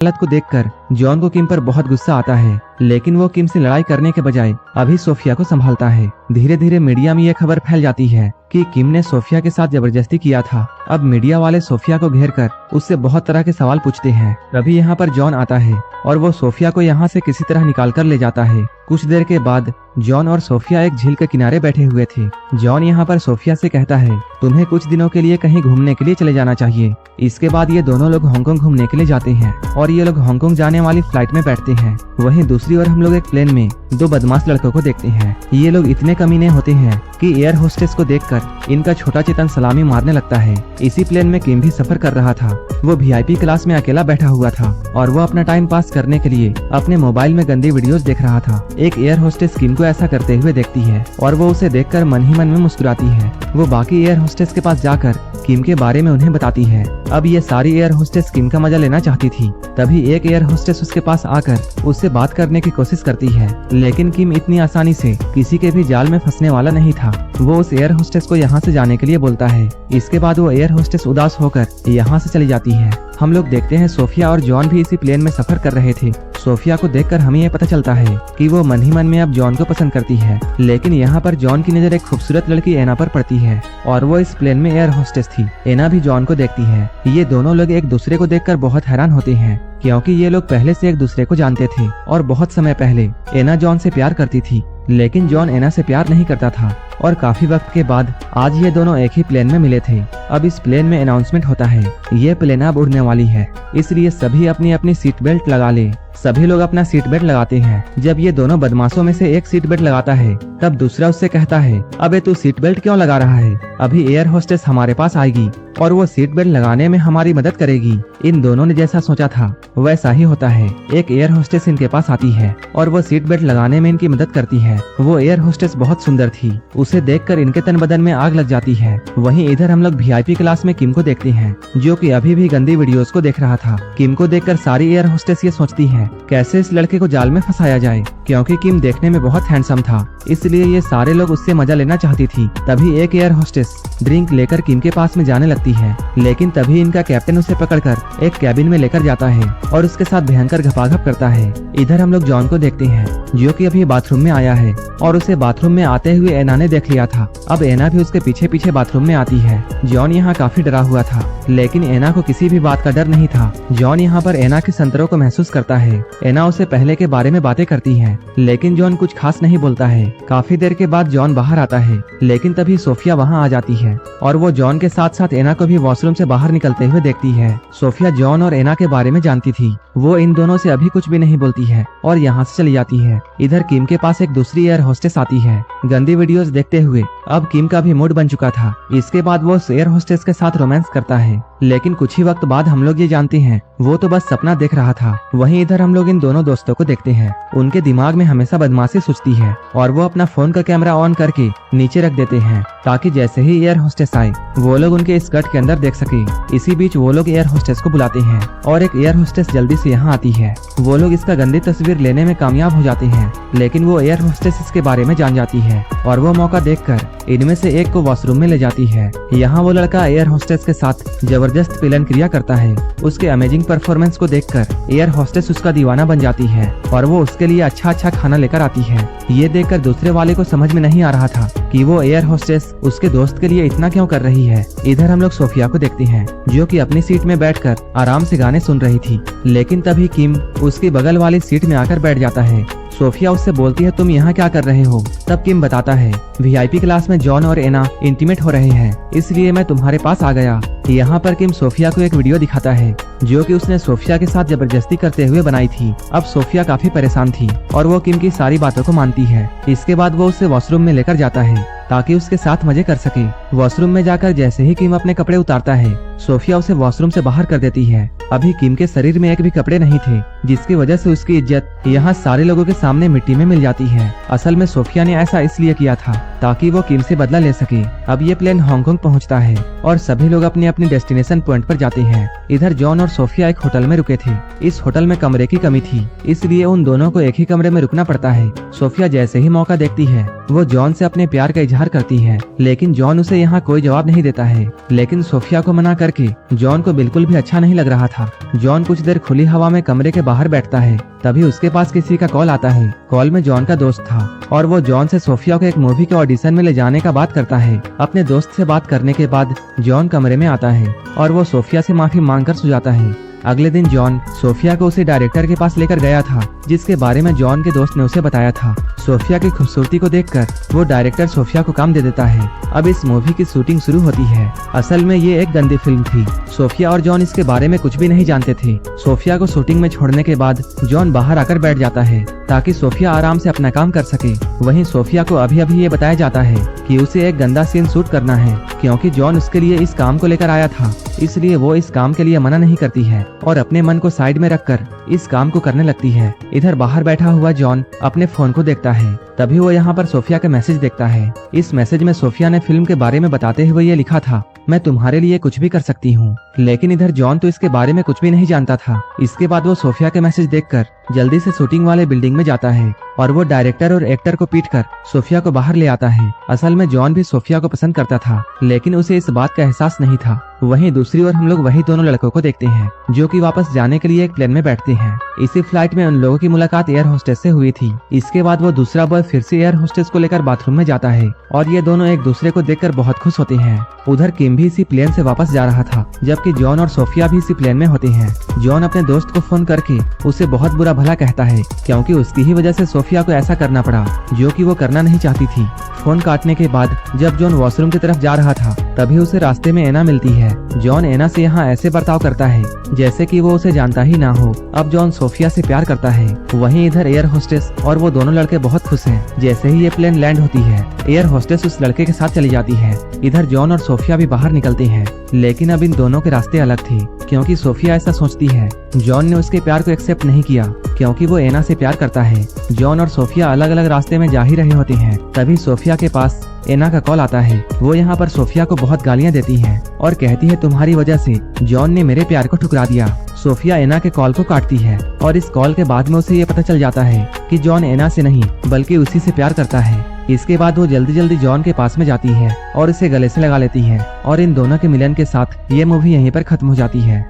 हालत को देखकर जॉन को किम पर बहुत गुस्सा आता है, लेकिन वो किम से लड़ाई करने के बजाय अभी सोफिया को संभालता है। धीरे धीरे मीडिया में ये खबर फैल जाती है कि किम ने सोफिया के साथ जबरदस्ती किया था। अब मीडिया वाले सोफिया को घेर कर उससे बहुत तरह के सवाल पूछते हैं। तभी यहाँ पर जॉन आता है और वो सोफिया को यहाँ से किसी तरह निकाल कर ले जाता है। कुछ देर के बाद जॉन और सोफिया एक झील के किनारे बैठे हुए थे। जॉन यहाँ पर सोफिया से कहता है, तुम्हें कुछ दिनों के लिए कहीं घूमने के लिए चले जाना चाहिए। इसके बाद ये दोनों लोग हांगकांग घूमने के लिए जाते हैं और ये लोग हांगकांग जाने वाली फ्लाइट में बैठते हैं। वहीं दूसरी ओर हम लोग एक प्लेन में दो बदमाश लड़कों को देखते हैं। ये लोग इतने कमीने होते हैं कि एयर होस्टेस को देखकर इनका छोटा चेतन सलामी मारने लगता है। इसी प्लेन में किम भी सफर कर रहा था। वो VIP क्लास में अकेला बैठा हुआ था और वो अपना टाइम पास करने के लिए अपने मोबाइल में गंदी वीडियोस देख रहा था। एक एयर होस्टेस किम को ऐसा करते हुए देखती है और वो उसे देखकर मन ही मन में मुस्कुराती है। वो बाकी एयर होस्टेस के पास जाकर किम के बारे में उन्हें बताती है। अब ये सारी एयर होस्टेस किम का मजा लेना चाहती थी। तभी एक एयर होस्टेस उसके पास आकर उससे बात करने की कोशिश करती है, लेकिन किम इतनी आसानी से किसी के भी जाल में फंसने वाला नहीं था। वो उस एयर होस्टेस को यहाँ से जाने के लिए बोलता है। इसके बाद वो एयर होस्टेस उदास होकर यहाँ से चली जाती है। हम लोग देखते हैं सोफिया और जॉन भी इसी प्लेन में सफर कर रहे थे। सोफिया को देखकर हमें यह पता चलता है कि वो मन ही मन में अब जॉन को पसंद करती है, लेकिन यहाँ पर जॉन की नजर एक खूबसूरत लड़की एना पर पड़ती है और वो इस प्लेन में एयर होस्टेस थी। एना भी जॉन को देखती है। ये दोनों लोग एक दूसरे को देखकर बहुत हैरान होते हैं, क्योंकि ये लोग पहले से एक दूसरे को जानते थे और बहुत समय पहले एना जॉन से प्यार करती थी, लेकिन जॉन एना से प्यार नहीं करता था। और काफी वक्त के बाद आज ये दोनों एक ही प्लेन में मिले थे। अब इस प्लेन में अनाउंसमेंट होता है, ये प्लेन अब उड़ने वाली है, इसलिए सभी अपनी अपनी सीट बेल्ट लगा ले। सभी लोग अपना सीट बेल्ट लगाते हैं। जब ये दोनों बदमाशों में से एक सीट बेल्ट लगाता है, तब दूसरा उससे कहता है, अबे तू सीट बेल्ट क्यों लगा रहा है? अभी एयर होस्टेस हमारे पास आएगी और वो सीट बेल्ट लगाने में हमारी मदद करेगी। इन दोनों ने जैसा सोचा था वैसा ही होता है। एक एयर होस्टेस इनके पास आती है और वो सीट बेल्ट लगाने में इनकी मदद करती है। वो एयर होस्टेस बहुत सुंदर थी। उसे देखकर इनके तन बदन में आग लग जाती है। वहीं इधर हम लोग VIP क्लास में किम को देखते हैं, जो कि अभी भी गंदी वीडियोस को देख रहा था। किम को देखकर सारी एयर होस्टेस ये सोचती है कैसे इस लड़के को जाल में फंसाया जाए, क्योंकि किम देखने में बहुत हैंडसम था, इसलिए ये सारे लोग उससे मजा लेना चाहती थी। तभी एक एयर होस्टेस ड्रिंक लेकर किम के पास में जाने लगती है, लेकिन तभी इनका कैप्टन उसे पकड़कर एक कैबिन में लेकर जाता है और उसके साथ भयंकर घपाघप करता है। इधर हम लोग जॉन को देखते हैं, जो कि अभी बाथरूम में आया है और उसे बाथरूम में आते हुए एना ने देख लिया था। अब एना भी उसके पीछे पीछे बाथरूम में आती है। जॉन यहाँ काफी डरा हुआ था, लेकिन एना को किसी भी बात का डर नहीं था। जॉन यहाँ पर एना के संतरों को महसूस करता है। एना उसे पहले के बारे में बातें करती है, लेकिन जॉन कुछ खास नहीं बोलता है। काफी देर के बाद जॉन बाहर आता है, लेकिन तभी सोफिया वहाँ आ जाती है और वो जॉन के साथ साथ एना को भी वॉशरूम से बाहर निकलते हुए देखती है। सोफिया जॉन और एना के बारे में जानती थी। वो इन दोनों से अभी कुछ भी नहीं बोलती है और यहाँ से चली जाती है। इधर किम के पास एक दूसरी एयर होस्टेस आती है। गंदी वीडियोस देखते हुए अब किम का भी मूड बन चुका था। इसके बाद वो एयर होस्टेस के साथ रोमांस करता है, लेकिन कुछ ही वक्त बाद हम लोग ये जानते हैं वो तो बस सपना देख रहा था। वहीं इधर हम लोग इन दोनों दोस्तों को देखते हैं। उनके दिमाग में हमेशा बदमाशी सूझती है और वो अपना फोन का कैमरा ऑन करके नीचे रख देते हैं, ताकि जैसे ही एयर होस्टेस आए वो लोग उनके स्कर्ट के अंदर देख सके। इसी बीच वो लोग एयर होस्टेस को बुलाते हैं और एक एयर होस्टेस जल्दी से यहाँ आती है। वो लोग इसका गंदी तस्वीर लेने में कामयाब हो जाते हैं, लेकिन वो एयर होस्टेस इसके बारे में जान जाती है और वो मौका देखकर इनमें से एक को वॉशरूम में ले जाती है। यहाँ वो लड़का एयर होस्टेस के साथ जबरदस्त पिलन क्रिया करता है। उसके अमेजिंग परफॉर्मेंस को देखकर एयर होस्टेस उसका दीवाना बन जाती है और वो उसके लिए अच्छा अच्छा खाना लेकर आती है। ये देखकर दूसरे वाले को समझ में नहीं आ रहा था कि वो एयर होस्टेस उसके दोस्त के लिए इतना क्यों कर रही है। इधर हम लोग सोफिया को देखते हैं, जो कि अपनी सीट में बैठकर आराम से गाने सुन रही थी, लेकिन तभी किम उसकी बगल वाली सीट में आकर बैठ जाता है। सोफिया उससे बोलती है, तुम यहाँ क्या कर रहे हो? तब किम बताता है, VIP क्लास में जॉन और एना इंटीमेट हो रहे हैं, इसलिए मैं तुम्हारे पास आ गया। यहाँ पर किम सोफिया को एक वीडियो दिखाता है, जो कि उसने सोफिया के साथ जबरदस्ती करते हुए बनाई थी। अब सोफिया काफी परेशान थी और वो किम की सारी बातों को मानती है। इसके बाद वो उसे वॉशरूम में लेकर जाता है ताकि उसके साथ मजे कर सके। वॉशरूम में जाकर जैसे ही किम अपने कपड़े उतारता है, सोफिया उसे वॉशरूम से बाहर कर देती है। अभी किम के शरीर में एक भी कपड़े नहीं थे, जिसकी वजह से उसकी इज्जत यहाँ सारे लोगों के सामने मिट्टी में मिल जाती है। असल में सोफिया ने ऐसा इसलिए किया था ताकि वो किम से बदला ले सके। अब ये प्लेन हांगकांग पहुंचता है और सभी लोग अपने अपने डेस्टिनेशन पॉइंट पर जाते हैं। इधर जॉन और सोफिया एक होटल में रुके थे। इस होटल में कमरे की कमी थी, इसलिए उन दोनों को एक ही कमरे में रुकना पड़ता है। सोफिया जैसे ही मौका देखती है वो जॉन से अपने प्यार का इजहार करती है, लेकिन जॉन उसे यहाँ कोई जवाब नहीं देता है। लेकिन सोफिया को मना करके जॉन को बिल्कुल भी अच्छा नहीं लग रहा था। जॉन कुछ देर खुली हवा में कमरे के बाहर बैठता है, तभी उसके पास किसी का कॉल आता है। कॉल में जॉन का दोस्त था और वो जॉन से सोफिया को एक मूवी के ऑडिशन में ले जाने का बात करता है। अपने दोस्त से बात करने के बाद जॉन कमरे में आता है और वो सोफिया से माफी मांगकर सो जाता है। अगले दिन जॉन सोफिया को उसे डायरेक्टर के पास लेकर गया था, जिसके बारे में जॉन के दोस्त ने उसे बताया था। सोफिया की खूबसूरती को देखकर वो डायरेक्टर सोफिया को काम दे देता है। अब इस मूवी की शूटिंग शुरू होती है। असल में ये एक गंदी फिल्म थी। सोफिया और जॉन इसके बारे में कुछ भी नहीं जानते थे। सोफिया को शूटिंग में छोड़ने के बाद जॉन बाहर आकर बैठ जाता है ताकि सोफिया आराम से अपना काम कर सके। वहीं सोफिया को अभी अभी ये बताया जाता है कि उसे एक गंदा सीन शूट करना है, क्योंकि जॉन उसके लिए इस काम को लेकर आया था, इसलिए वो इस काम के लिए मना नहीं करती है और अपने मन को साइड में रखकर इस काम को करने लगती है। इधर बाहर बैठा हुआ जॉन अपने फोन को देखता है, तभी वो यहाँ पर सोफिया का मैसेज देखता है। इस मैसेज में सोफिया ने फिल्म के बारे में बताते हुए ये लिखा था, मैं तुम्हारे लिए कुछ भी कर सकती हूँ। लेकिन इधर जॉन तो इसके बारे में कुछ भी नहीं जानता था। इसके बाद वो सोफिया के मैसेज देखकर जल्दी से शूटिंग वाले बिल्डिंग में जाता है और वो डायरेक्टर और एक्टर को पीटकर सोफिया को बाहर ले आता है। असल में जॉन भी सोफिया को पसंद करता था, लेकिन उसे इस बात का एहसास नहीं था। वहीं दूसरी ओर हम लोग वही दोनों लड़कों को देखते हैं जो कि वापस जाने के लिए एक प्लेन में बैठते हैं। इसी फ्लाइट में उन लोगों की मुलाकात एयर होस्टेस से हुई थी। इसके बाद वो दूसरा बॉय फिर से एयर होस्टेस को लेकर बाथरूम में जाता है और ये दोनों एक दूसरे को देखकर बहुत खुश होते हैं। उधर किम भी इसी प्लेन से वापस जा रहा था, जबकि जॉन और सोफिया भी इसी प्लेन में होते हैं। जॉन अपने दोस्त को फोन करके उसे बहुत बुरा भला कहता है, क्योंकि उसकी ही वजह से सोफिया को ऐसा करना पड़ा जो कि वो करना नहीं चाहती थी। फोन काटने के बाद जब जॉन वॉशरूम की तरफ जा रहा था, तभी उसे रास्ते में एना मिलती है। जॉन एना से यहाँ ऐसे बर्ताव करता है जैसे कि वो उसे जानता ही ना हो। अब जॉन सोफिया से प्यार करता है। वहीं इधर एयर होस्टेस और वो दोनों लड़के बहुत खुश हैं। जैसे ही ये प्लेन लैंड होती है, एयर होस्टेस उस लड़के के साथ चली जाती है। इधर जॉन और सोफिया भी बाहर निकलते हैं, लेकिन अब इन दोनों के रास्ते अलग थे, क्योंकि सोफिया ऐसा सोचती है जॉन ने उसके प्यार को एक्सेप्ट नहीं किया, क्योंकि वो एना से प्यार करता है। जॉन और सोफिया अलग अलग रास्ते में जा ही रहे होते हैं, तभी सोफिया के पास एना का कॉल आता है। वो यहाँ पर सोफिया को बहुत गालियाँ देती है और कहती है, तुम्हारी वजह से जॉन ने मेरे प्यार को ठुकरा दिया। सोफिया एना के कॉल को काटती है और इस कॉल के बाद में उसे ये पता चल जाता है कि जॉन एना से नहीं बल्कि उसी से प्यार करता है। इसके बाद वो जल्दी जल्दी जॉन के पास में जाती है और इसे गले से लगा लेती है और इन दोनों के मिलन के साथ ये मूवी यहीं पर खत्म हो जाती है।